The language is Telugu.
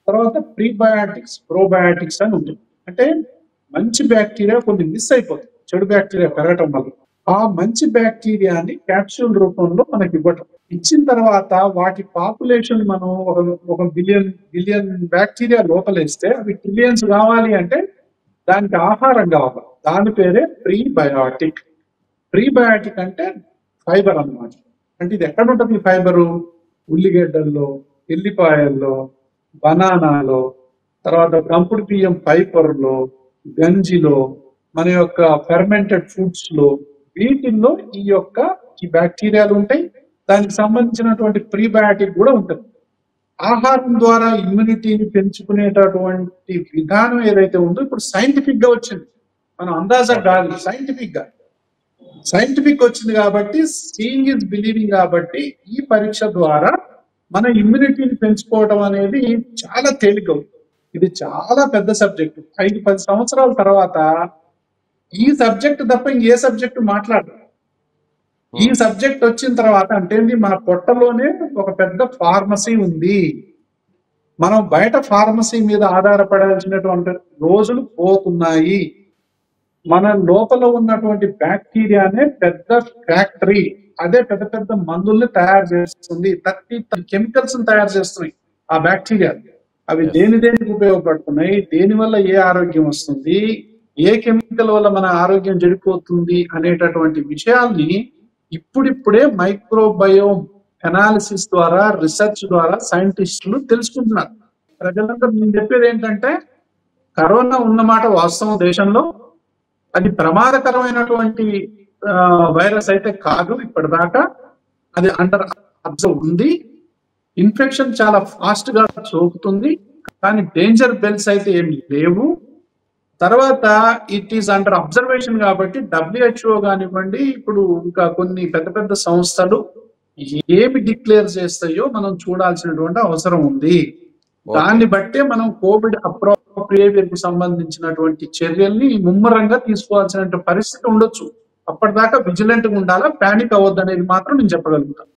తర్వాత ప్రీబయాటిక్స్, ప్రోబయాటిక్స్ అని ఉంటుంది. అంటే మంచి బ్యాక్టీరియా కొన్ని మిస్ అయిపోతుంది చెడు బ్యాక్టీరియా పెరగటం వల్ల. ఆ మంచి బ్యాక్టీరియాని క్యాప్సూల్ రూపంలో మనకి ఇవ్వటం. ఇచ్చిన తర్వాత వాటి పాపులేషన్ మనం ఒక బిలియన్ బ్యాక్టీరియా లోపలేస్తే అవి ట్రిలియన్స్ కావాలి అంటే దానికి ఆహారం కావాలి. దాని పేరే ప్రీబయాటిక్. ప్రీబయాటిక్ అంటే ఫైబర్ అన్నమాట. అంటే ఇది ఎక్కడ ఉంటుంది ఫైబరు? ఉల్లిగడ్డల్లో, ఎల్లిపాయల్లో, బనానాలో, తర్వాత కంపుడు బియ్యం ఫైబర్లో, గంజిలో, మన యొక్క ఫెర్మెంటెడ్ ఫుడ్స్ లో, వీటిల్లో ఈ బ్యాక్టీరియాలు ఉంటాయి. దానికి సంబంధించినటువంటి ప్రీబయాటిక్ కూడా ఉంటుంది. ఆహారం ద్వారా ఇమ్యూనిటీని పెంచుకునేటటువంటి విధానం ఏదైతే ఉందో ఇప్పుడు సైంటిఫిక్ గా వచ్చింది. మనం అందాజా కాదు, సైంటిఫిక్ వచ్చింది కాబట్టి, సీయింగ్ ఇస్ బిలీవింగ్ కాబట్టి ఈ పరీక్ష ద్వారా మన ఇమ్యూనిటీని పెంచుకోవడం అనేది చాలా తేలిక. ఇది చాలా పెద్ద సబ్జెక్ట్. 5-10 సంవత్సరాల తర్వాత ఈ సబ్జెక్ట్ తప్ప ఇంకే సబ్జెక్ట్ మాట్లాడరు. ఈ సబ్జెక్ట్ వచ్చిన తర్వాత అంటే మన పొట్టలోనే ఒక పెద్ద ఫార్మసీ ఉంది. మనం బయట ఫార్మసీ మీద ఆధారపడాల్సినటువంటి రోజులు పోతున్నాయి. మన లోపల ఉన్నటువంటి బ్యాక్టీరియానే పెద్ద ఫ్యాక్టరీ. అదే పెద్ద పెద్ద మందుల్ని తయారు చేస్తుంది. 30 కెమికల్స్ తయారు చేస్తున్నాయి ఆ బ్యాక్టీరియా. అవి దేనికి ఉపయోగపడుతున్నాయి, దేని వల్ల ఏ ఆరోగ్యం వస్తుంది, ఏ కెమికల్ వల్ల మన ఆరోగ్యం చెడిపోతుంది అనేటటువంటి విషయాల్ని ఇప్పుడిప్పుడే మైక్రోబయోమ్ అనాలిసిస్ ద్వారా, రీసెర్చ్ ద్వారా సైంటిస్టులు తెలుసుకుంటున్నారు. ప్రజలందరూ నేను చెప్పేది ఏంటంటే, కరోనా ఉన్నమాట వాస్తవం దేశంలో. అది ప్రమాదకరమైనటువంటి వైరస్ అయితే కాదు ఇప్పటిదాకా. అది అండర్ అబ్జర్వ్ ఉంది. ఇన్ఫెక్షన్ చాలా ఫాస్ట్ గా సోకుతుంది, కానీ డేంజర్ బెల్స్ అయితే ఏమి లేవు. తర్వాత ఇట్ ఈస్ అండర్ అబ్జర్వేషన్ కాబట్టి WHO కానివ్వండి, ఇప్పుడు ఇంకా కొన్ని పెద్ద పెద్ద సంస్థలు ఏమి డిక్లేర్ చేస్తాయో మనం చూడాల్సినటువంటి అవసరం ఉంది. దాన్ని బట్టే మనం కోవిడ్ అప్రోప్రియేట్ కు సంబంధించినటువంటి చర్యల్ని ముమ్మరంగా తీసుకోవాల్సిన పరిస్థితి ఉండొచ్చు. అప్పటిదాకా విజిలెంట్ గా ఉండాలా, పానిక్ అవ్వద్దు అనేది మాత్రం నేను చెప్పగలుగుతాను.